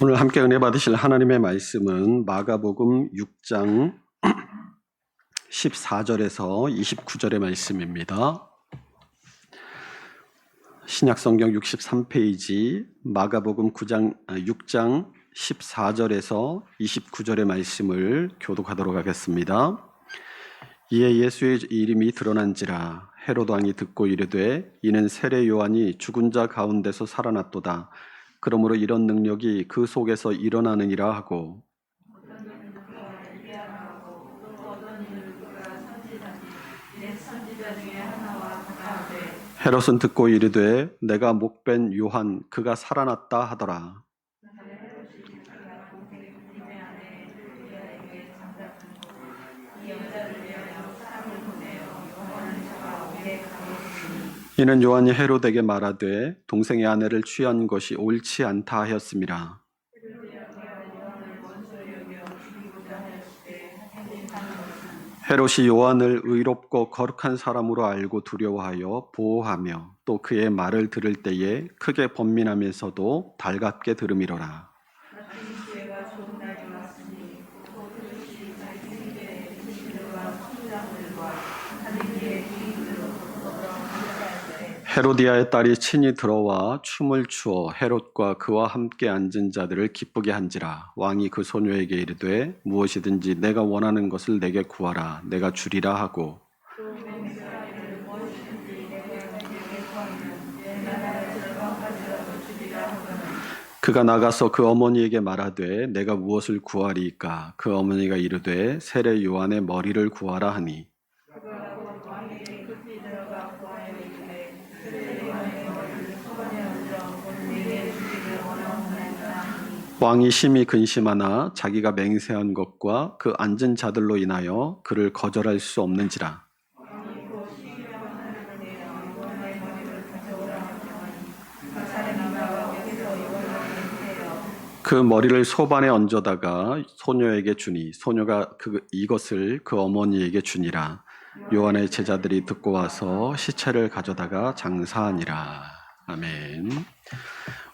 오늘 함께 은혜 받으실 하나님의 말씀은 마가복음 6장 14절에서 29절의 말씀입니다. 신약성경 63페이지 마가복음 6장 14절에서 29절의 말씀을 교독하도록 하겠습니다. 이에 예수의 이름이 드러난지라 헤롯 왕이 듣고 이르되 이는 세례 요한이 죽은 자 가운데서 살아났도다. 그러므로 이런 능력이 그 속에서 일어나느니라 하고 헤롯은 듣고 이르되 내가 목벤 요한 그가 살아났다 하더라. 이는 요한이 헤롯에게 말하되 동생의 아내를 취한 것이 옳지 않다 하였음이라. 헤롯이 요한을 의롭고 거룩한 사람으로 알고 두려워하여 보호하며 또 그의 말을 들을 때에 크게 번민하면서도 달갑게 들음이로라. 헤로디아의 딸이 친히 들어와 춤을 추어 헤롯과 그와 함께 앉은 자들을 기쁘게 한지라. 왕이 그 소녀에게 이르되 무엇이든지 내가 원하는 것을 내게 구하라 내가 주리라 하고 그가 나가서 그 어머니에게 말하되 내가 무엇을 구하리이까? 그 어머니가 이르되 세례 요한의 머리를 구하라 하니 왕이 심히 근심하나 자기가 맹세한 것과 그 앉은 자들로 인하여 그를 거절할 수 없는지라. 그 머리를 소반에 얹어다가 소녀에게 주니 소녀가 이것을 그 어머니에게 주니라. 요한의 제자들이 듣고 와서 시체를 가져다가 장사하니라. 아멘.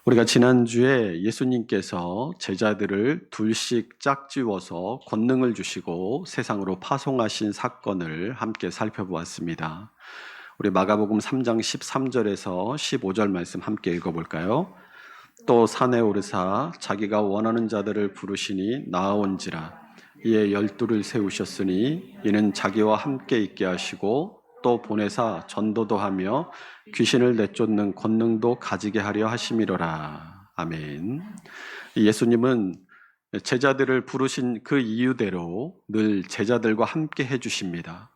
우리가 지난주에 예수님께서 제자들을 둘씩 짝지워서 권능을 주시고 세상으로 파송하신 사건을 함께 살펴보았습니다. 우리 마가복음 3장 13절에서 15절 말씀 함께 읽어볼까요? 또 산에 오르사 자기가 원하는 자들을 부르시니 나아온지라. 이에 12를 세우셨으니 이는 자기와 함께 있게 하시고 또 보내사 전도도 하며 귀신을 내쫓는 권능도 가지게 하려 하심이로라. 아멘. 예수님은 제자들을 부르신 그 이유대로 늘 제자들과 함께 해주십니다.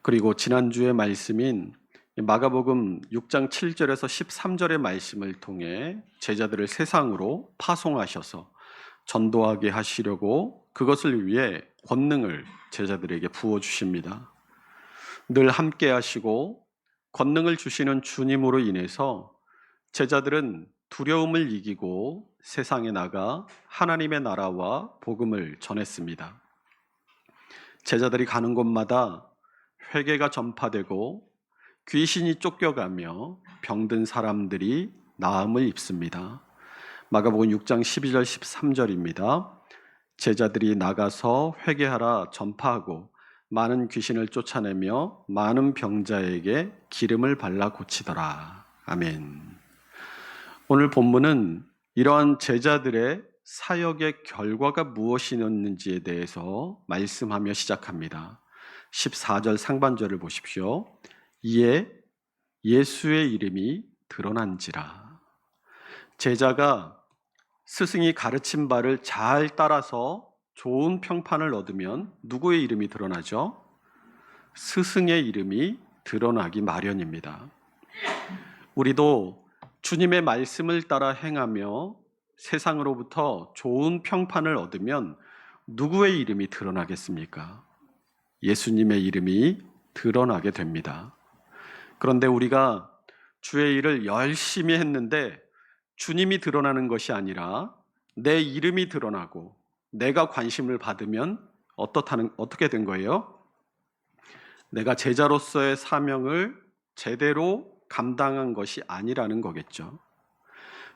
그리고 지난주의 말씀인 마가복음 6장 7절에서 13절의 말씀을 통해 제자들을 세상으로 파송하셔서 전도하게 하시려고 그것을 위해 권능을 제자들에게 부어주십니다. 늘 함께 하시고 권능을 주시는 주님으로 인해서 제자들은 두려움을 이기고 세상에 나가 하나님의 나라와 복음을 전했습니다. 제자들이 가는 곳마다 회개가 전파되고 귀신이 쫓겨가며 병든 사람들이 나음을 입습니다. 마가복음 6장 12절 13절입니다. 제자들이 나가서 회개하라 전파하고 많은 귀신을 쫓아내며 많은 병자에게 기름을 발라 고치더라. 아멘. 오늘 본문은 이러한 제자들의 사역의 결과가 무엇이었는지에 대해서 말씀하며 시작합니다. 14절 상반절을 보십시오. 이에 예수의 이름이 드러난지라. 제자가 스승이 가르친 바를 잘 따라서 좋은 평판을 얻으면 누구의 이름이 드러나죠? 스승의 이름이 드러나기 마련입니다. 우리도 주님의 말씀을 따라 행하며 세상으로부터 좋은 평판을 얻으면 누구의 이름이 드러나겠습니까? 예수님의 이름이 드러나게 됩니다. 그런데 우리가 주의 일을 열심히 했는데 주님이 드러나는 것이 아니라 내 이름이 드러나고 내가 관심을 받으면 어떻게 된 거예요? 내가 제자로서의 사명을 제대로 감당한 것이 아니라는 거겠죠.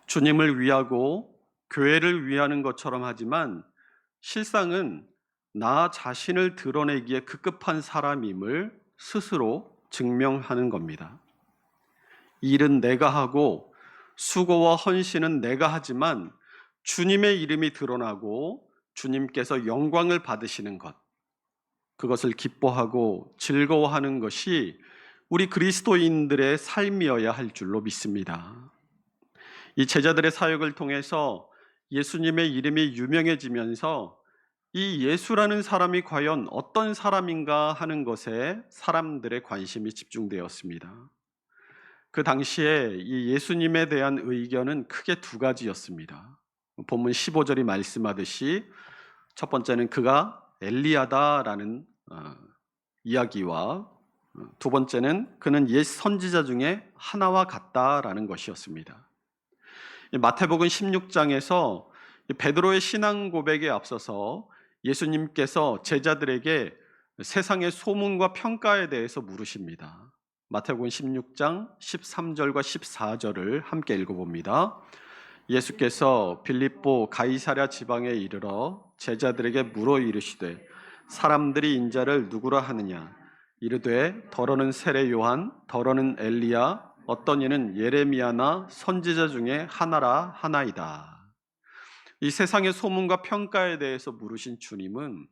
주님을 위하고 교회를 위하는 것처럼 하지만 실상은 나 자신을 드러내기에 급급한 사람임을 스스로 증명하는 겁니다. 일은 내가 하고 수고와 헌신은 내가 하지만 주님의 이름이 드러나고 주님께서 영광을 받으시는 것, 그것을 기뻐하고 즐거워하는 것이 우리 그리스도인들의 삶이어야 할 줄로 믿습니다. 이 제자들의 사역을 통해서 예수님의 이름이 유명해지면서 이 예수라는 사람이 과연 어떤 사람인가 하는 것에 사람들의 관심이 집중되었습니다. 그 당시에 이 예수님에 대한 의견은 크게 두 가지였습니다. 본문 15절이 말씀하듯이 첫 번째는 그가 엘리야다라는 이야기와 두 번째는 그는 옛 선지자 중에 하나와 같다라는 것이었습니다. 마태복음 16장에서 베드로의 신앙 고백에 앞서서 예수님께서 제자들에게 세상의 소문과 평가에 대해서 물으십니다. 마태복음 16장 13절과 14절을 함께 읽어봅니다. 예수께서 빌립보 가이사랴 지방에 이르러 제자들에게 물어 이르시되 사람들이 인자를 누구라 하느냐? 이르되 더러는 세례 요한, 더러는 엘리야, 어떤 이는 예레미야나 선지자 중에 하나라 하나이다. 이 세상의 소문과 평가에 대해서 물으신 주님은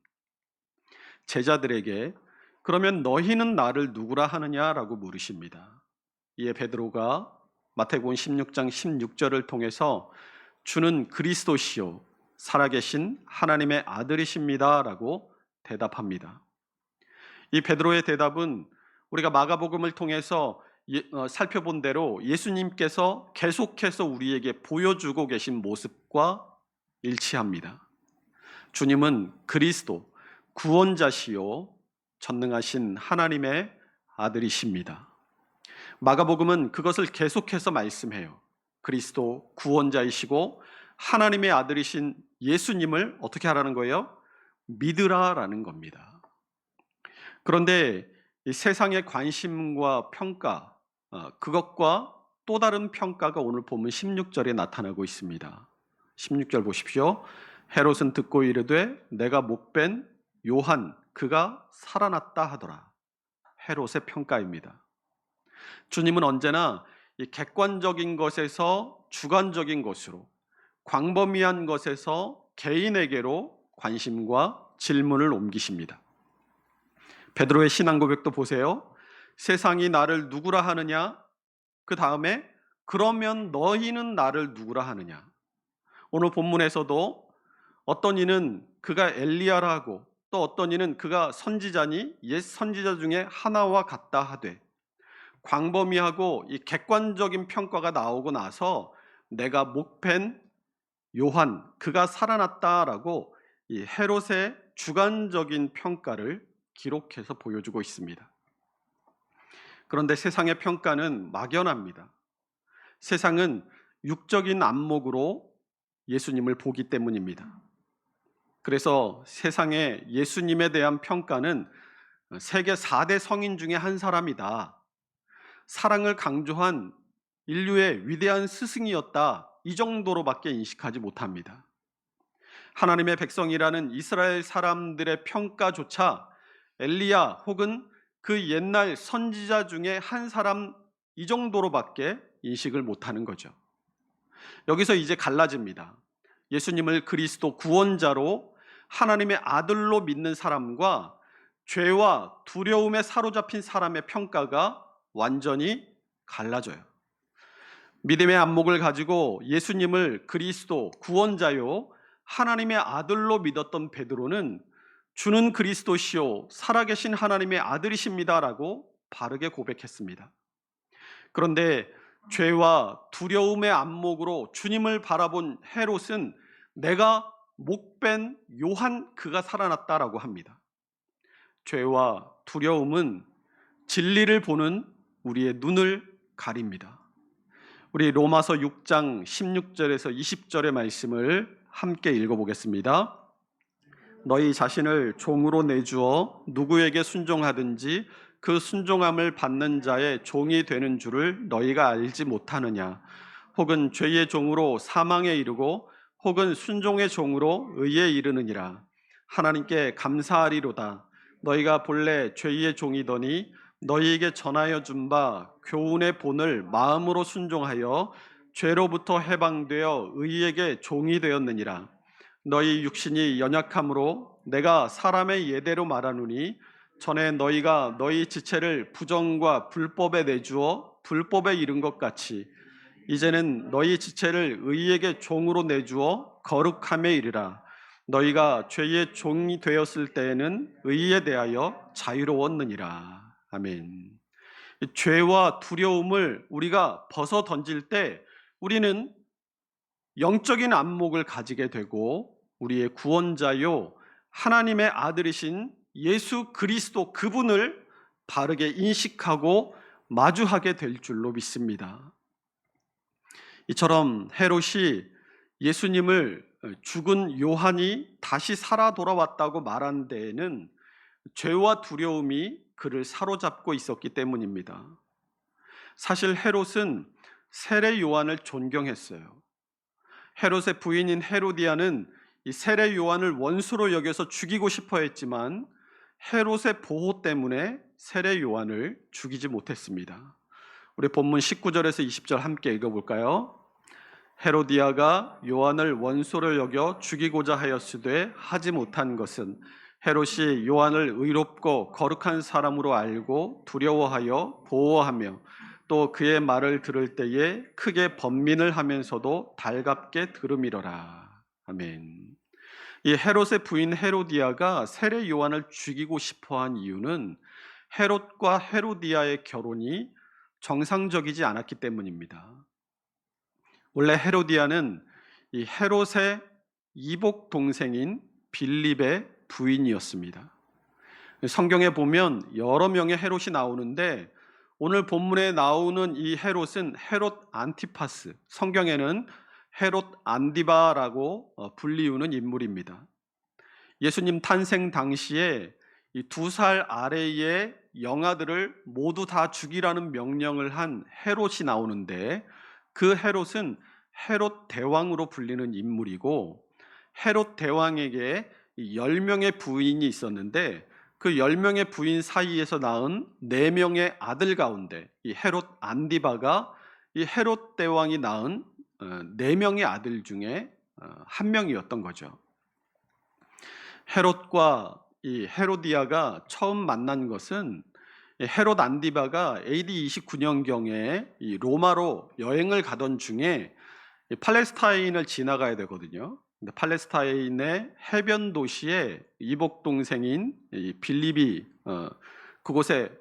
제자들에게 그러면 너희는 나를 누구라 하느냐라고 물으십니다. 이에 베드로가 마태복음 16장 16절을 통해서 주는 그리스도시요 살아계신 하나님의 아들이십니다라고 대답합니다. 이 베드로의 대답은 우리가 마가복음을 통해서 살펴본 대로 예수님께서 계속해서 우리에게 보여주고 계신 모습과 일치합니다. 주님은 그리스도, 구원자시요 전능하신 하나님의 아들이십니다. 마가복음은 그것을 계속해서 말씀해요. 그리스도 구원자이시고 하나님의 아들이신 예수님을 어떻게 하라는 거예요? 믿으라라는 겁니다. 그런데 이 세상의 관심과 평가, 그것과 또 다른 평가가 오늘 보면 16절에 나타나고 있습니다. 16절 보십시오. 헤롯은 듣고 이르되 내가 목벤 요한 그가 살아났다 하더라. 헤롯의 평가입니다. 주님은 언제나 이 객관적인 것에서 주관적인 것으로, 광범위한 것에서 개인에게로 관심과 질문을 옮기십니다. 베드로의 신앙 고백도 보세요. 세상이 나를 누구라 하느냐? 그 다음에 그러면 너희는 나를 누구라 하느냐? 오늘 본문에서도 어떤 이는 그가 엘리야라 하고 또 어떤 이는 그가 선지자니 옛 선지자 중에 하나와 같다 하되, 광범위하고 이 객관적인 평가가 나오고 나서 내가 목팬 요한 그가 살아났다라고 이 헤롯의 주관적인 평가를 기록해서 보여주고 있습니다. 그런데 세상의 평가는 막연합니다. 세상은 육적인 안목으로 예수님을 보기 때문입니다. 그래서 세상의 예수님에 대한 평가는 세계 4대 성인 중에 한 사람이다. 사랑을 강조한 인류의 위대한 스승이었다. 이 정도로밖에 인식하지 못합니다. 하나님의 백성이라는 이스라엘 사람들의 평가조차 엘리야 혹은 그 옛날 선지자 중에 한 사람 이 정도로밖에 인식을 못하는 거죠. 여기서 이제 갈라집니다. 예수님을 그리스도 구원자로 하나님의 아들로 믿는 사람과 죄와 두려움에 사로잡힌 사람의 평가가 완전히 갈라져요. 믿음의 안목을 가지고 예수님을 그리스도 구원자요 하나님의 아들로 믿었던 베드로는 주는 그리스도시요 살아계신 하나님의 아들이십니다라고 바르게 고백했습니다. 그런데 죄와 두려움의 안목으로 주님을 바라본 헤롯은 내가 목벤 요한 그가 살아났다라고 합니다. 죄와 두려움은 진리를 보는 우리의 눈을 가립니다. 우리 로마서 6장 16절에서 20절의 말씀을 함께 읽어보겠습니다. 너희 자신을 종으로 내주어 누구에게 순종하든지 그 순종함을 받는 자의 종이 되는 줄을 너희가 알지 못하느냐? 혹은 죄의 종으로 사망에 이르고 혹은 순종의 종으로 의에 이르느니라. 하나님께 감사하리로다. 너희가 본래 죄의 종이더니 너희에게 전하여 준 바 교훈의 본을 마음으로 순종하여 죄로부터 해방되어 의에게 종이 되었느니라. 너희 육신이 연약함으로 내가 사람의 예대로 말하노니 전에 너희가 너희 지체를 부정과 불법에 내주어 불법에 이른 것 같이 이제는 너희 지체를 의에게 종으로 내주어 거룩함에 이르라. 너희가 죄의 종이 되었을 때에는 의에 대하여 자유로웠느니라. 아멘. 죄와 두려움을 우리가 벗어 던질 때 우리는 영적인 안목을 가지게 되고 우리의 구원자요 하나님의 아들이신 예수 그리스도 그분을 바르게 인식하고 마주하게 될 줄로 믿습니다. 이처럼 헤롯이 예수님을 죽은 요한이 다시 살아 돌아왔다고 말한 데에는 죄와 두려움이 그를 사로잡고 있었기 때문입니다. 사실 헤롯은 세례 요한을 존경했어요. 헤롯의 부인인 헤로디아는 이 세례 요한을 원수로 여겨서 죽이고 싶어 했지만 헤롯의 보호 때문에 세례 요한을 죽이지 못했습니다. 우리 본문 19절에서 20절 함께 읽어볼까요? 헤로디아가 요한을 원수로 여겨 죽이고자 하였으되 하지 못한 것은 헤롯이 요한을 의롭고 거룩한 사람으로 알고 두려워하여 보호하며 또 그의 말을 들을 때에 크게 번민을 하면서도 달갑게 들음이러라. 아멘. 이 헤롯의 부인 헤로디아가 세례 요한을 죽이고 싶어한 이유는 헤롯과 헤로디아의 결혼이 정상적이지 않았기 때문입니다. 원래 헤로디아는 이 헤롯의 이복 동생인 빌립의 부인이었습니다. 성경에 보면 여러 명의 헤롯이 나오는데 오늘 본문에 나오는 이 헤롯은 헤롯 안티파스, 성경에는 헤롯 안디바라고 불리우는 인물입니다. 예수님 탄생 당시에 이 2살 아래의 영아들을 모두 다 죽이라는 명령을 한 헤롯이 나오는데 그 헤롯은 헤롯 대왕으로 불리는 인물이고 헤롯 대왕에게 10명의 부인이 있었는데 그 10명의 부인 사이에서 낳은 4명의 아들 가운데 이 헤롯 안디바가 이 헤롯 대왕이 낳은 4명의 아들 중에 한 명이었던 거죠. 헤롯과 이 헤로디아가 처음 만난 것은 헤롯 안디바가 AD 29년경에 이 로마로 여행을 가던 중에 팔레스타인을 지나가야 되거든요. 근데 팔레스타인의 해변 도시에 이복 동생인 빌립이 그곳에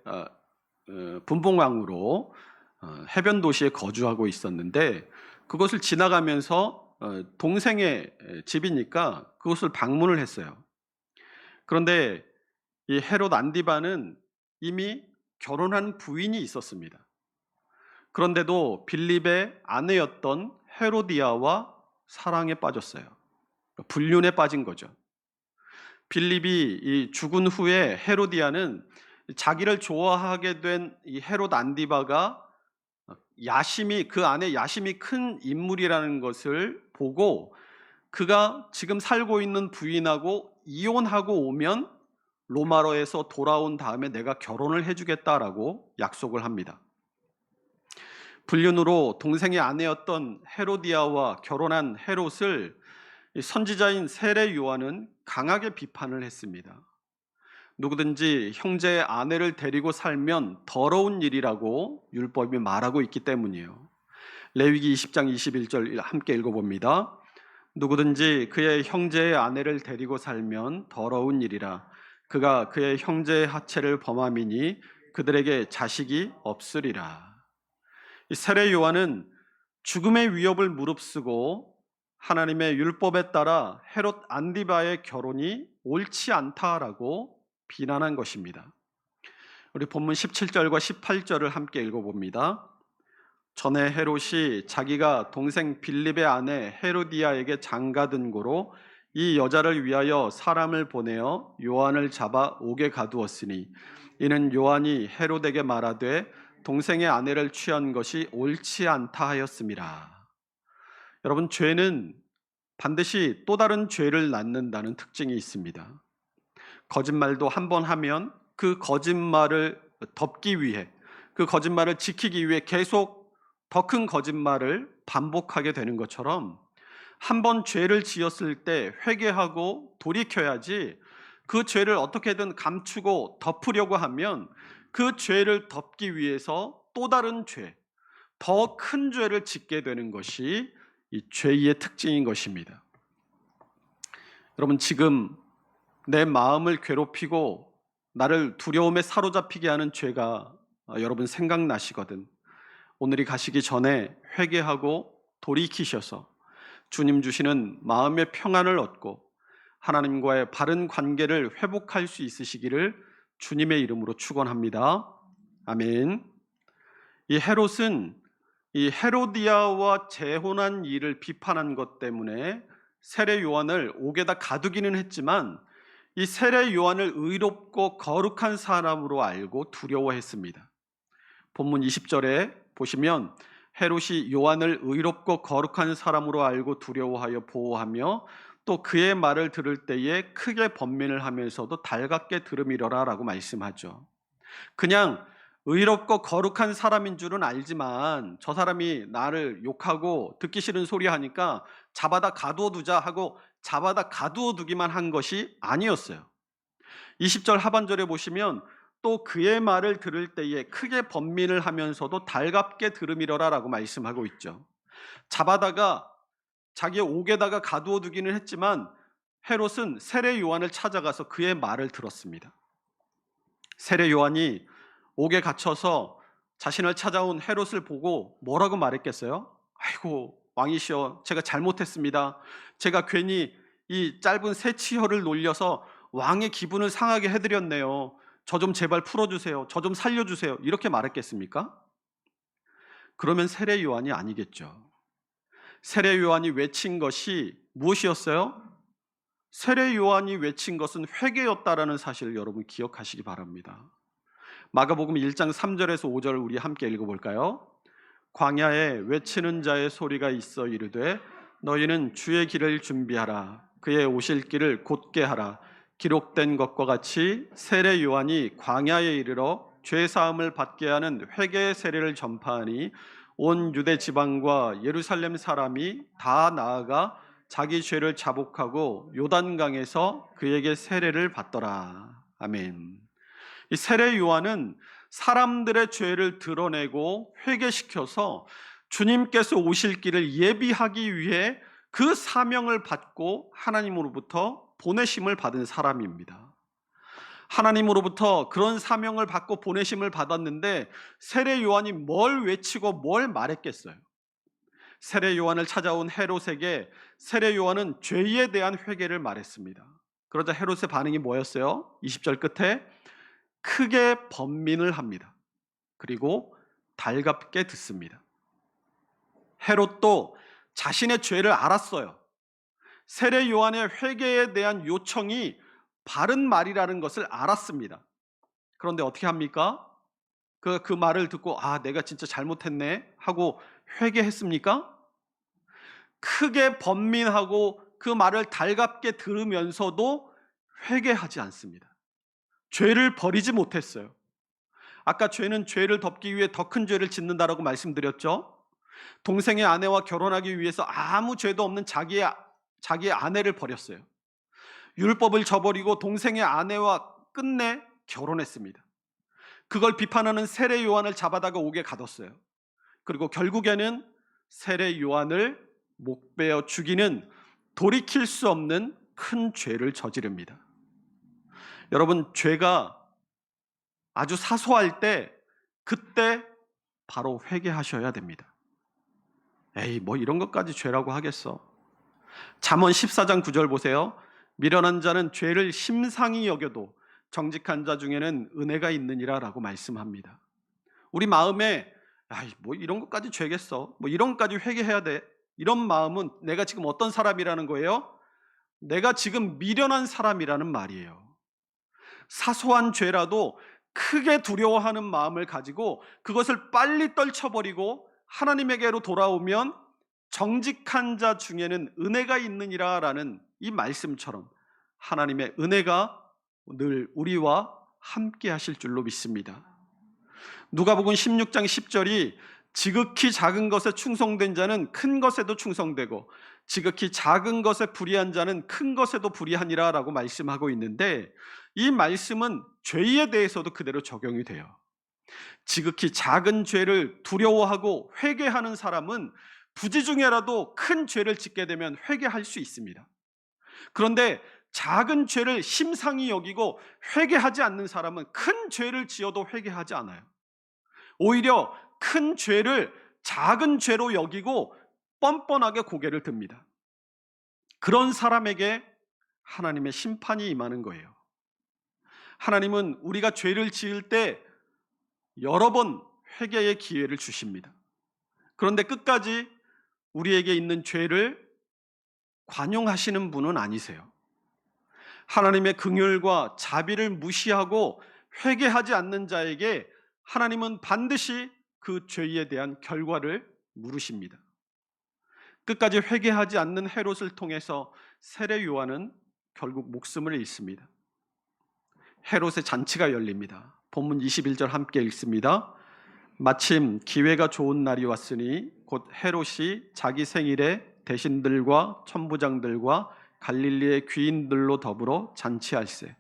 분봉왕으로 해변 도시에 거주하고 있었는데 그것을 지나가면서 동생의 집이니까 그것을 방문을 했어요. 그런데 이 헤롯 안디바는 이미 결혼한 부인이 있었습니다. 그런데도 빌립의 아내였던 헤로디아와 사랑에 빠졌어요. 불륜에 빠진 거죠. 빌립이 이 죽은 후에 헤로디아는 자기를 좋아하게 된 이 헤롯 안디바가 그 안에 야심이 큰 인물이라는 것을 보고 그가 지금 살고 있는 부인하고 이혼하고 오면 로마로에서 돌아온 다음에 내가 결혼을 해주겠다라고 약속을 합니다. 불륜으로 동생의 아내였던 헤로디아와 결혼한 헤롯을 선지자인 세례 요한은 강하게 비판을 했습니다. 누구든지 형제의 아내를 데리고 살면 더러운 일이라고 율법이 말하고 있기 때문이에요. 레위기 20장 21절 함께 읽어봅니다. 누구든지 그의 형제의 아내를 데리고 살면 더러운 일이라. 그가 그의 형제의 하체를 범함이니 그들에게 자식이 없으리라. 이 세례 요한은 죽음의 위협을 무릅쓰고 하나님의 율법에 따라 헤롯 안디바의 결혼이 옳지 않다라고 비난한 것입니다. 우리 본문 17절과 18절을 함께 읽어봅니다. 전에 헤롯이 자기가 동생 빌립의 아내 헤로디아에게 장가든 고로 이 여자를 위하여 사람을 보내어 요한을 잡아 옥에 가두었으니 이는 요한이 헤롯에게 말하되 동생의 아내를 취한 것이 옳지 않다 하였음이라. 여러분, 죄는 반드시 또 다른 죄를 낳는다는 특징이 있습니다. 거짓말도 한 번 하면 그 거짓말을 덮기 위해, 그 거짓말을 지키기 위해 계속 더 큰 거짓말을 반복하게 되는 것처럼, 한 번 죄를 지었을 때 회개하고 돌이켜야지, 그 죄를 어떻게든 감추고 덮으려고 하면 그 죄를 덮기 위해서 또 다른 죄, 더 큰 죄를 짓게 되는 것이 이 죄의 특징인 것입니다. 여러분, 지금 내 마음을 괴롭히고 나를 두려움에 사로잡히게 하는 죄가 여러분 생각나시거든 오늘이 가시기 전에 회개하고 돌이키셔서 주님 주시는 마음의 평안을 얻고 하나님과의 바른 관계를 회복할 수 있으시기를 주님의 이름으로 축원합니다. 아멘. 이 헤롯은 이 헤로디아와 재혼한 일을 비판한 것 때문에 세례 요한을 옥에다 가두기는 했지만, 이 세례 요한을 의롭고 거룩한 사람으로 알고 두려워했습니다. 본문 20절에 보시면 헤롯이 요한을 의롭고 거룩한 사람으로 알고 두려워하여 보호하며 또 그의 말을 들을 때에 크게 번민을 하면서도 달갑게 들으미려라 라고 말씀하죠. 그냥 의롭고 거룩한 사람인 줄은 알지만 저 사람이 나를 욕하고 듣기 싫은 소리 하니까 잡아다 가두어 두자 하고 잡아다 가두어 두기만 한 것이 아니었어요. 20절 하반절에 보시면 또 그의 말을 들을 때에 크게 번민을 하면서도 달갑게 들으미려라 라고 말씀하고 있죠. 잡아다가 자기의 옥에다가 가두어 두기는 했지만 헤롯은 세례 요한을 찾아가서 그의 말을 들었습니다. 세례 요한이 옥에 갇혀서 자신을 찾아온 헤롯을 보고 뭐라고 말했겠어요? 아이고 왕이시여, 제가 잘못했습니다. 제가 괜히 이 짧은 새치혈을 놀려서 왕의 기분을 상하게 해드렸네요. 저 좀 제발 풀어주세요. 저 좀 살려주세요. 이렇게 말했겠습니까? 그러면 세례 요한이 아니겠죠. 세례 요한이 외친 것이 무엇이었어요? 세례 요한이 외친 것은 회개였다라는 사실을 여러분 기억하시기 바랍니다. 마가복음 1장 3절에서 5절 우리 함께 읽어볼까요? 광야에 외치는 자의 소리가 있어 이르되 너희는 주의 길을 준비하라. 그의 오실 길을 곧게 하라. 기록된 것과 같이 세례 요한이 광야에 이르러 죄 사함을 받게 하는 회개의 세례를 전파하니 온 유대 지방과 예루살렘 사람이 다 나아가 자기 죄를 자복하고 요단강에서 그에게 세례를 받더라. 아멘. 이 세례 요한은 사람들의 죄를 드러내고 회개시켜서 주님께서 오실 길을 예비하기 위해 그 사명을 받고 하나님으로부터 보내심을 받은 사람입니다. 하나님으로부터 그런 사명을 받고 보내심을 받았는데 세례 요한이 뭘 외치고 뭘 말했겠어요? 세례 요한을 찾아온 헤롯에게 세례 요한은 죄에 대한 회개를 말했습니다. 그러자 헤롯의 반응이 뭐였어요? 20절 끝에 크게 번민을 합니다. 그리고 달갑게 듣습니다. 헤롯도 자신의 죄를 알았어요. 세례 요한의 회개에 대한 요청이 바른 말이라는 것을 알았습니다. 그런데 어떻게 합니까? 그 말을 듣고 내가 진짜 잘못했네 하고 회개했습니까? 크게 번민하고 그 말을 달갑게 들으면서도 회개하지 않습니다. 죄를 버리지 못했어요. 아까 죄는 죄를 덮기 위해 더 큰 죄를 짓는다라고 말씀드렸죠. 동생의 아내와 결혼하기 위해서 아무 죄도 없는 자기의 아내를 버렸어요. 율법을 저버리고 동생의 아내와 끝내 결혼했습니다. 그걸 비판하는 세례 요한을 잡아다가 옥에 가뒀어요. 그리고 결국에는 세례 요한을 목베어 죽이는 돌이킬 수 없는 큰 죄를 저지릅니다. 여러분, 죄가 아주 사소할 때 그때 바로 회개하셔야 됩니다. 에이, 뭐 이런 것까지 죄라고 하겠어. 잠언 14장 9절 보세요. 미련한 자는 죄를 심상히 여겨도 정직한 자 중에는 은혜가 있느니라 라고 말씀합니다. 우리 마음에 뭐 이런 것까지 죄겠어, 뭐 이런 것까지 회개해야 돼, 이런 마음은 내가 지금 어떤 사람이라는 거예요? 내가 지금 미련한 사람이라는 말이에요. 사소한 죄라도 크게 두려워하는 마음을 가지고 그것을 빨리 떨쳐버리고 하나님에게로 돌아오면 정직한 자 중에는 은혜가 있느니라 라는 이 말씀처럼 하나님의 은혜가 늘 우리와 함께 하실 줄로 믿습니다. 누가복음 16장 10절이 지극히 작은 것에 충성된 자는 큰 것에도 충성되고 지극히 작은 것에 불의한 자는 큰 것에도 불의하니라 라고 말씀하고 있는데, 이 말씀은 죄에 대해서도 그대로 적용이 돼요. 지극히 작은 죄를 두려워하고 회개하는 사람은 부지중에라도 큰 죄를 짓게 되면 회개할 수 있습니다. 그런데 작은 죄를 심상히 여기고 회개하지 않는 사람은 큰 죄를 지어도 회개하지 않아요. 오히려 큰 죄를 작은 죄로 여기고 뻔뻔하게 고개를 듭니다. 그런 사람에게 하나님의 심판이 임하는 거예요. 하나님은 우리가 죄를 지을 때 여러 번 회개의 기회를 주십니다. 그런데 끝까지 우리에게 있는 죄를 관용하시는 분은 아니세요. 하나님의 긍휼과 자비를 무시하고 회개하지 않는 자에게 하나님은 반드시 그 죄에 대한 결과를 물으십니다. 끝까지 회개하지 않는 헤롯을 통해서 세례 요한은 결국 목숨을 잃습니다. 헤롯의 잔치가 열립니다. 본문 21절 함께 읽습니다. 마침 기회가 좋은 날이 왔으니 곧 헤롯이 자기 생일에 대신들과 천부장들과 갈릴리의 귀인들로 더불어 잔치할세.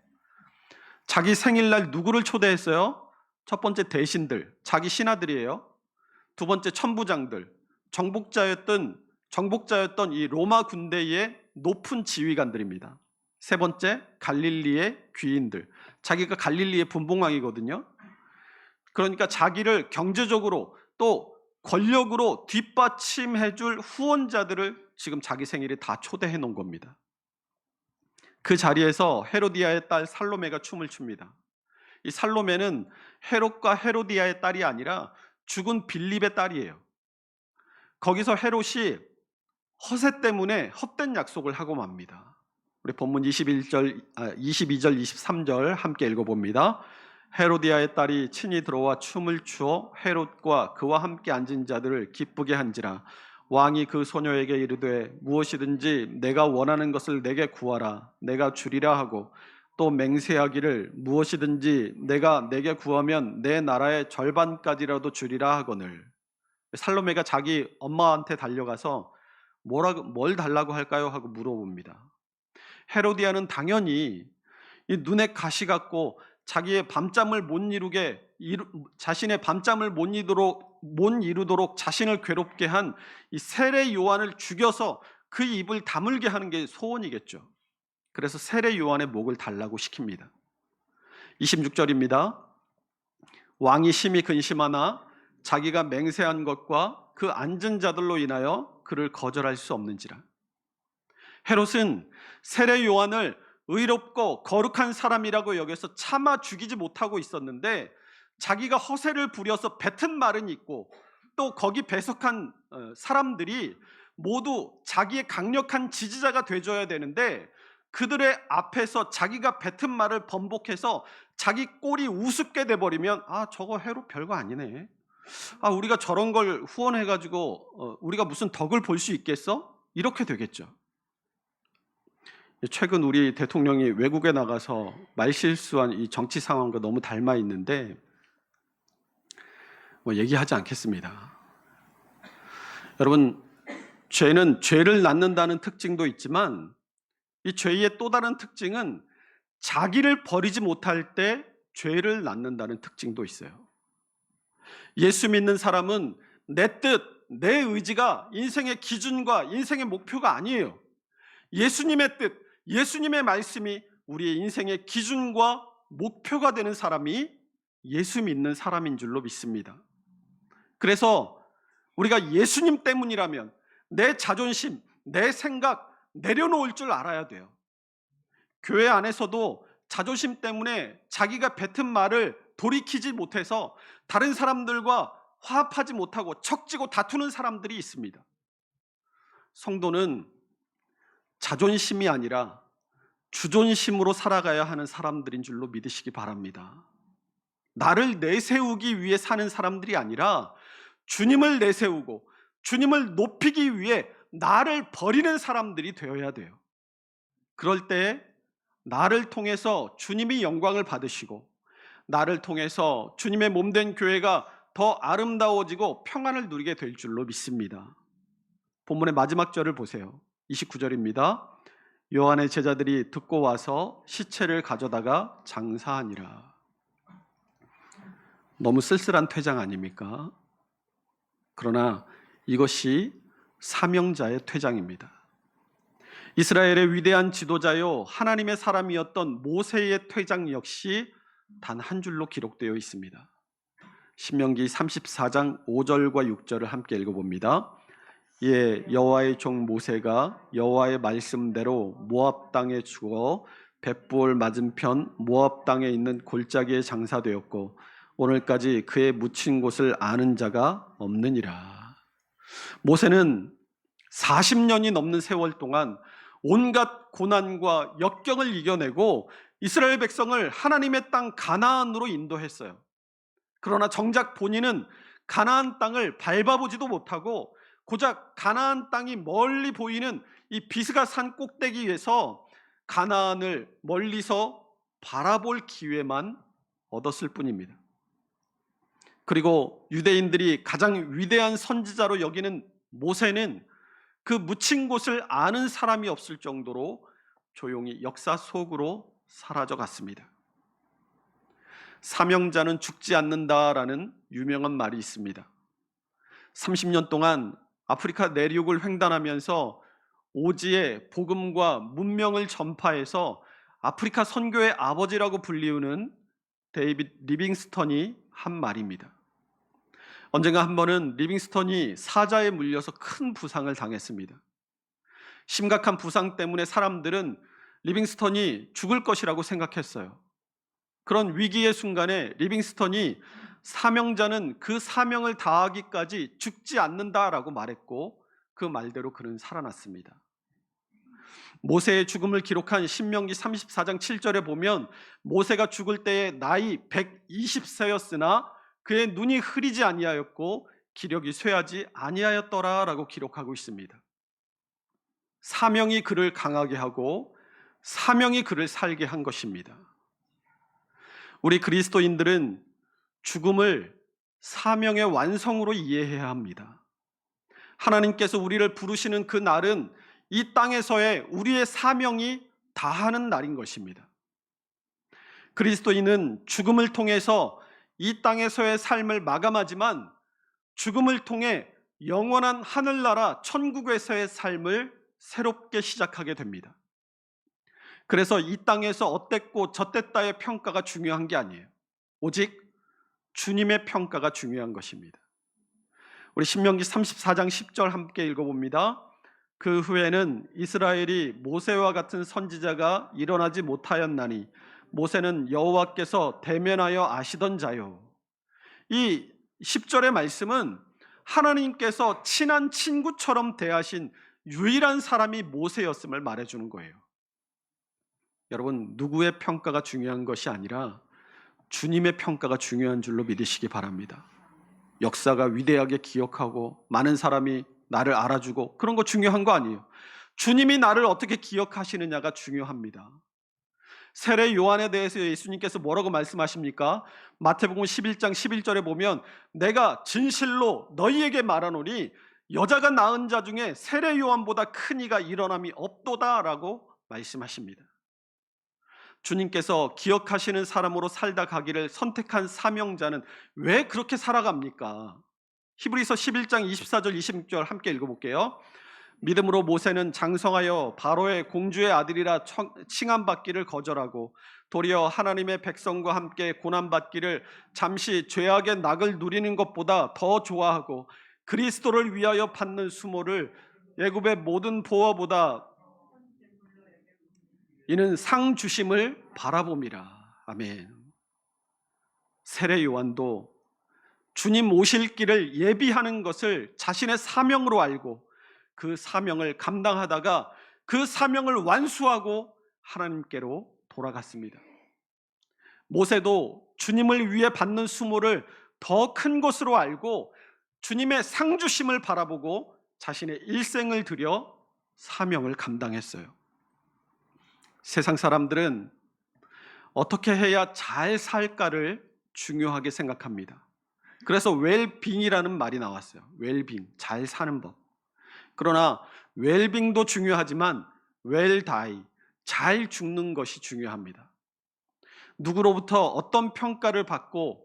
자기 생일날 누구를 초대했어요? 첫 번째 대신들, 자기 신하들이에요. 두 번째 천부장들, 정복자였던 이 로마 군대의 높은 지휘관들입니다. 세 번째 갈릴리의 귀인들, 자기가 갈릴리의 분봉왕이거든요. 그러니까 자기를 경제적으로 또 권력으로 뒷받침해줄 후원자들을 지금 자기 생일에 다 초대해 놓은 겁니다. 그 자리에서 헤로디아의 딸 살로메가 춤을 춥니다. 이 살로메는 헤롯과 헤로디아의 딸이 아니라 죽은 빌립의 딸이에요. 거기서 헤롯이 허세 때문에 헛된 약속을 하고 맙니다. 우리 본문 22절, 23절 함께 읽어봅니다. 헤로디아의 딸이 친히 들어와 춤을 추어 헤롯과 그와 함께 앉은 자들을 기쁘게 한지라. 왕이 그 소녀에게 이르되 무엇이든지 내가 원하는 것을 내게 구하라 내가 주리라 하고, 또 맹세하기를 무엇이든지 내가 내게 구하면 내 나라의 절반까지라도 주리라 하거늘. 살로메가 자기 엄마한테 달려가서 뭘 달라고 할까요? 하고 물어봅니다. 헤로디아는 당연히 이 눈에 가시 같고 자신의 밤잠을 못 이루도록 자신을 괴롭게 한 이 세례 요한을 죽여서 그 입을 다물게 하는 게 소원이겠죠. 그래서 세례 요한의 목을 달라고 시킵니다. 26절입니다. 왕이 심히 근심하나 자기가 맹세한 것과 그 앉은 자들로 인하여 그를 거절할 수 없는지라. 헤롯은 세례 요한을 의롭고 거룩한 사람이라고 여겨서 차마 죽이지 못하고 있었는데, 자기가 허세를 부려서 뱉은 말은 있고 또 거기 배석한 사람들이 모두 자기의 강력한 지지자가 돼줘야 되는데, 그들의 앞에서 자기가 뱉은 말을 번복해서 자기 꼴이 우습게 돼버리면 저거 헤롯 별거 아니네, 우리가 저런 걸 후원해가지고 우리가 무슨 덕을 볼 수 있겠어? 이렇게 되겠죠. 최근 우리 대통령이 외국에 나가서 말실수한 이 정치 상황과 너무 닮아 있는데 얘기하지 않겠습니다. 여러분, 죄는 죄를 낳는다는 특징도 있지만 이 죄의 또 다른 특징은 자기를 버리지 못할 때 죄를 낳는다는 특징도 있어요. 예수 믿는 사람은 내 뜻, 내 의지가 인생의 기준과 인생의 목표가 아니에요. 예수님의 뜻, 예수님의 말씀이 우리의 인생의 기준과 목표가 되는 사람이 예수 믿는 사람인 줄로 믿습니다. 그래서 우리가 예수님 때문이라면 내 자존심, 내 생각 내려놓을 줄 알아야 돼요. 교회 안에서도 자존심 때문에 자기가 뱉은 말을 돌이키지 못해서 다른 사람들과 화합하지 못하고 척지고 다투는 사람들이 있습니다. 성도는 자존심이 아니라 주존심으로 살아가야 하는 사람들인 줄로 믿으시기 바랍니다. 나를 내세우기 위해 사는 사람들이 아니라 주님을 내세우고 주님을 높이기 위해 나를 버리는 사람들이 되어야 돼요. 그럴 때 나를 통해서 주님이 영광을 받으시고 나를 통해서 주님의 몸된 교회가 더 아름다워지고 평안을 누리게 될 줄로 믿습니다. 본문의 마지막 절을 보세요. 29절입니다. 요한의 제자들이 듣고 와서 시체를 가져다가 장사하니라. 너무 쓸쓸한 퇴장 아닙니까? 그러나 이것이 사명자의 퇴장입니다. 이스라엘의 위대한 지도자요 하나님의 사람이었던 모세의 퇴장 역시 단 한 줄로 기록되어 있습니다. 신명기 34장 5절과 6절을 함께 읽어봅니다. 예, 여호와의 종 모세가 여호와의 말씀대로 모압 땅에 죽어 벳부올 맞은편 모압 땅에 있는 골짜기에 장사되었고 오늘까지 그의 묻힌 곳을 아는 자가 없느니라. 모세는 40년이 넘는 세월 동안 온갖 고난과 역경을 이겨내고 이스라엘 백성을 하나님의 땅 가나안으로 인도했어요. 그러나 정작 본인은 가나안 땅을 밟아보지도 못하고 고작 가나안 땅이 멀리 보이는 이 비스가 산 꼭대기에서 가나안을 멀리서 바라볼 기회만 얻었을 뿐입니다. 그리고 유대인들이 가장 위대한 선지자로 여기는 모세는 그 묻힌 곳을 아는 사람이 없을 정도로 조용히 역사 속으로 사라져 갔습니다. 사명자는 죽지 않는다라는 유명한 말이 있습니다. 30년 동안 아프리카 내륙을 횡단하면서 오지의 복음과 문명을 전파해서 아프리카 선교의 아버지라고 불리우는 데이빗 리빙스턴이 한 말입니다. 언젠가 한 번은 리빙스턴이 사자에 물려서 큰 부상을 당했습니다. 심각한 부상 때문에 사람들은 리빙스턴이 죽을 것이라고 생각했어요. 그런 위기의 순간에 리빙스턴이 사명자는 그 사명을 다하기까지 죽지 않는다라고 말했고 그 말대로 그는 살아났습니다. 모세의 죽음을 기록한 신명기 34장 7절에 보면 모세가 죽을 때의 나이 120세였으나 그의 눈이 흐리지 아니하였고 기력이 쇠하지 아니하였더라라고 기록하고 있습니다. 사명이 그를 강하게 하고 사명이 그를 살게 한 것입니다. 우리 그리스도인들은 죽음을 사명의 완성으로 이해해야 합니다. 하나님께서 우리를 부르시는 그 날은 이 땅에서의 우리의 사명이 다하는 날인 것입니다. 그리스도인은 죽음을 통해서 이 땅에서의 삶을 마감하지만 죽음을 통해 영원한 하늘나라 천국에서의 삶을 새롭게 시작하게 됩니다. 그래서 이 땅에서 어땠고 저땠다의 평가가 중요한 게 아니에요. 오직 주님의 평가가 중요한 것입니다. 우리 신명기 34장 10절 함께 읽어봅니다. 그 후에는 이스라엘이 모세와 같은 선지자가 일어나지 못하였나니 모세는 여호와께서 대면하여 아시던 자요. 이 10절의 말씀은 하나님께서 친한 친구처럼 대하신 유일한 사람이 모세였음을 말해주는 거예요. 여러분, 누구의 평가가 중요한 것이 아니라 주님의 평가가 중요한 줄로 믿으시기 바랍니다. 역사가 위대하게 기억하고 많은 사람이 나를 알아주고 그런 거 중요한 거 아니에요. 주님이 나를 어떻게 기억하시느냐가 중요합니다. 세례 요한에 대해서 예수님께서 뭐라고 말씀하십니까? 마태복음 11장 11절에 보면 내가 진실로 너희에게 말하노니 여자가 낳은 자 중에 세례 요한보다 큰 이가 일어남이 없도다라고 말씀하십니다. 주님께서 기억하시는 사람으로 살다 가기를 선택한 사명자는 왜 그렇게 살아갑니까? 히브리서 11장 24절 26절 함께 읽어볼게요. 믿음으로 모세는 장성하여 바로의 공주의 아들이라 칭함받기를 거절하고 도리어 하나님의 백성과 함께 고난받기를 잠시 죄악의 낙을 누리는 것보다 더 좋아하고 그리스도를 위하여 받는 수모를 애굽의 모든 보화보다 이는 상 주심을 바라봄이라. 아멘. 세례 요한도 주님 오실 길을 예비하는 것을 자신의 사명으로 알고 그 사명을 감당하다가 그 사명을 완수하고 하나님께로 돌아갔습니다. 모세도 주님을 위해 받는 수모를 더 큰 것으로 알고 주님의 상주심을 바라보고 자신의 일생을 들여 사명을 감당했어요. 세상 사람들은 어떻게 해야 잘 살까를 중요하게 생각합니다. 그래서 웰빙이라는 말이 나왔어요. 웰빙, 잘 사는 법. 그러나 웰빙도 중요하지만 웰다이, 잘 죽는 것이 중요합니다. 누구로부터 어떤 평가를 받고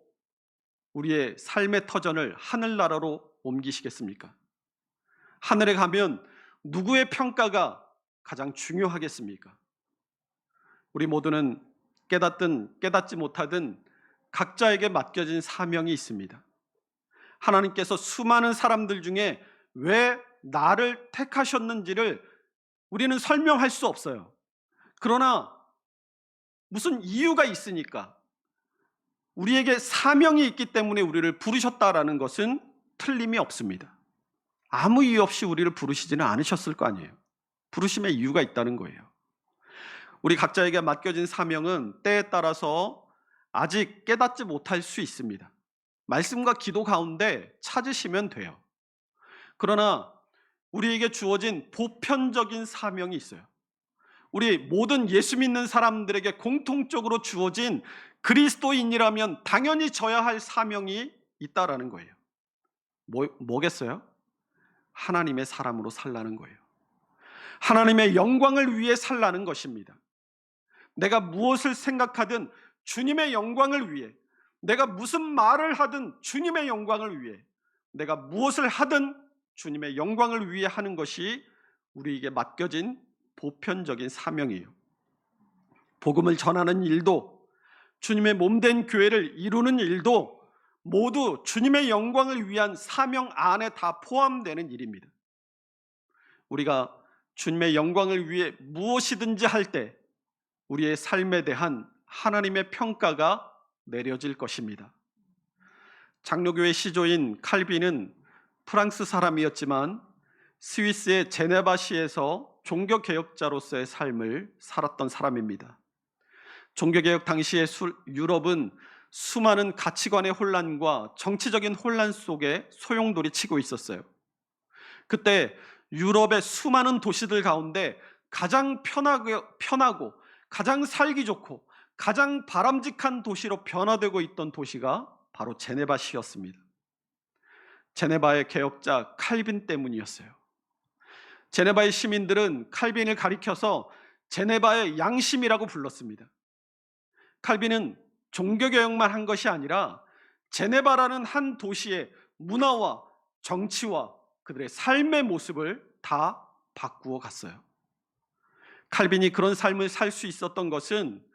우리의 삶의 터전을 하늘나라로 옮기시겠습니까? 하늘에 가면 누구의 평가가 가장 중요하겠습니까? 우리 모두는 깨닫든 깨닫지 못하든 각자에게 맡겨진 사명이 있습니다. 하나님께서 수많은 사람들 중에 왜 나를 택하셨는지를 우리는 설명할 수 없어요. 그러나 무슨 이유가 있으니까, 우리에게 사명이 있기 때문에 우리를 부르셨다라는 것은 틀림이 없습니다. 아무 이유 없이 우리를 부르시지는 않으셨을 거 아니에요. 부르심의 이유가 있다는 거예요. 우리 각자에게 맡겨진 사명은 때에 따라서 아직 깨닫지 못할 수 있습니다. 말씀과 기도 가운데 찾으시면 돼요. 그러나 우리에게 주어진 보편적인 사명이 있어요. 우리 모든 예수 믿는 사람들에게 공통적으로 주어진 그리스도인이라면 당연히 져야 할 사명이 있다라는 거예요. 뭐겠어요? 하나님의 사람으로 살라는 거예요. 하나님의 영광을 위해 살라는 것입니다. 내가 무엇을 생각하든 주님의 영광을 위해, 내가 무슨 말을 하든 주님의 영광을 위해, 내가 무엇을 하든 주님의 영광을 위해 하는 것이 우리에게 맡겨진 보편적인 사명이에요. 복음을 전하는 일도, 주님의 몸된 교회를 이루는 일도 모두 주님의 영광을 위한 사명 안에 다 포함되는 일입니다. 우리가 주님의 영광을 위해 무엇이든지 할 때 우리의 삶에 대한 하나님의 평가가 내려질 것입니다. 장로교회 시조인 칼빈은 프랑스 사람이었지만 스위스의 제네바시에서 종교개혁자로서의 삶을 살았던 사람입니다. 종교개혁 당시의 유럽은 수많은 가치관의 혼란과 정치적인 혼란 속에 소용돌이 치고 있었어요. 그때 유럽의 수많은 도시들 가운데 가장 편하고 가장 살기 좋고 가장 바람직한 도시로 변화되고 있던 도시가 바로 제네바시였습니다. 제네바의 개혁자 칼빈 때문이었어요. 제네바의 시민들은 칼빈을 가리켜서 제네바의 양심이라고 불렀습니다. 칼빈은 종교개혁만 한 것이 아니라 제네바라는 한 도시의 문화와 정치와 그들의 삶의 모습을 다 바꾸어 갔어요. 칼빈이 그런 삶을 살 수 있었던 것은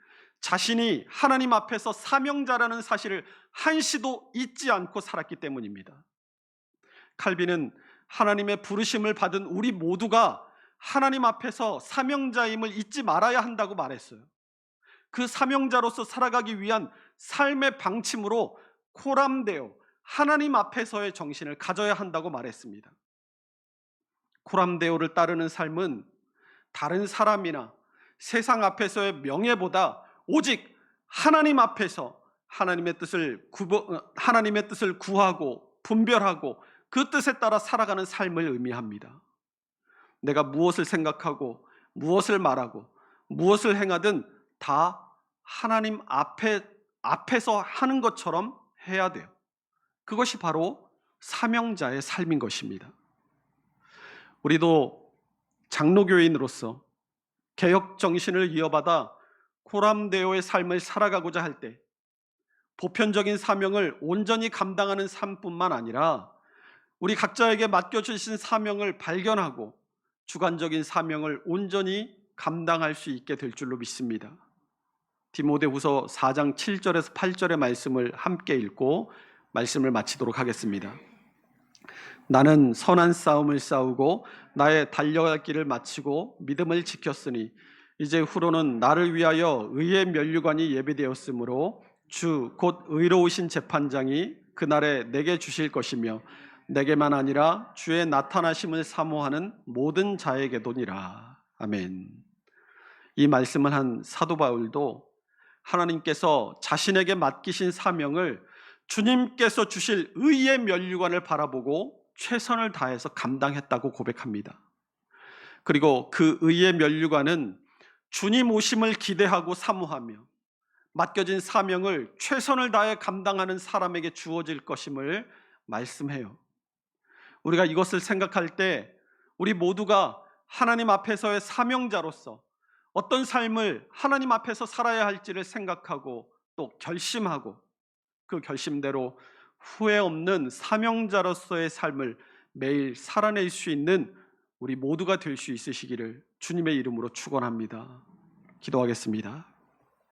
자신이 하나님 앞에서 사명자라는 사실을 한시도 잊지 않고 살았기 때문입니다. 칼빈은 하나님의 부르심을 받은 우리 모두가 하나님 앞에서 사명자임을 잊지 말아야 한다고 말했어요. 그 사명자로서 살아가기 위한 삶의 방침으로 코람데오, 하나님 앞에서의 정신을 가져야 한다고 말했습니다. 코람데오를 따르는 삶은 다른 사람이나 세상 앞에서의 명예보다 오직 하나님 앞에서 하나님의 뜻을 구하고 분별하고 그 뜻에 따라 살아가는 삶을 의미합니다. 내가 무엇을 생각하고 무엇을 말하고 무엇을 행하든 다 하나님 앞에서 하는 것처럼 해야 돼요. 그것이 바로 사명자의 삶인 것입니다. 우리도 장로교인으로서 개혁 정신을 이어받아 코람데오의 삶을 살아가고자 할 때 보편적인 사명을 온전히 감당하는 삶뿐만 아니라 우리 각자에게 맡겨주신 사명을 발견하고 주관적인 사명을 온전히 감당할 수 있게 될 줄로 믿습니다. 디모데후서 4장 7절에서 8절의 말씀을 함께 읽고 말씀을 마치도록 하겠습니다. 나는 선한 싸움을 싸우고 나의 달려갈 길을 마치고 믿음을 지켰으니 이제 후로는 나를 위하여 의의 면류관이 예비되었으므로 주 곧 의로우신 재판장이 그날에 내게 주실 것이며 내게만 아니라 주의 나타나심을 사모하는 모든 자에게도니라. 아멘. 이 말씀을 한 사도 바울도 하나님께서 자신에게 맡기신 사명을 주님께서 주실 의의 면류관을 바라보고 최선을 다해서 감당했다고 고백합니다. 그리고 그 의의 면류관은 주님 오심을 기대하고 사모하며 맡겨진 사명을 최선을 다해 감당하는 사람에게 주어질 것임을 말씀해요. 우리가 이것을 생각할 때 우리 모두가 하나님 앞에서의 사명자로서 어떤 삶을 하나님 앞에서 살아야 할지를 생각하고 또 결심하고 그 결심대로 후회 없는 사명자로서의 삶을 매일 살아낼 수 있는 우리 모두가 될 수 있으시기를 주님의 이름으로 축원합니다. 기도하겠습니다.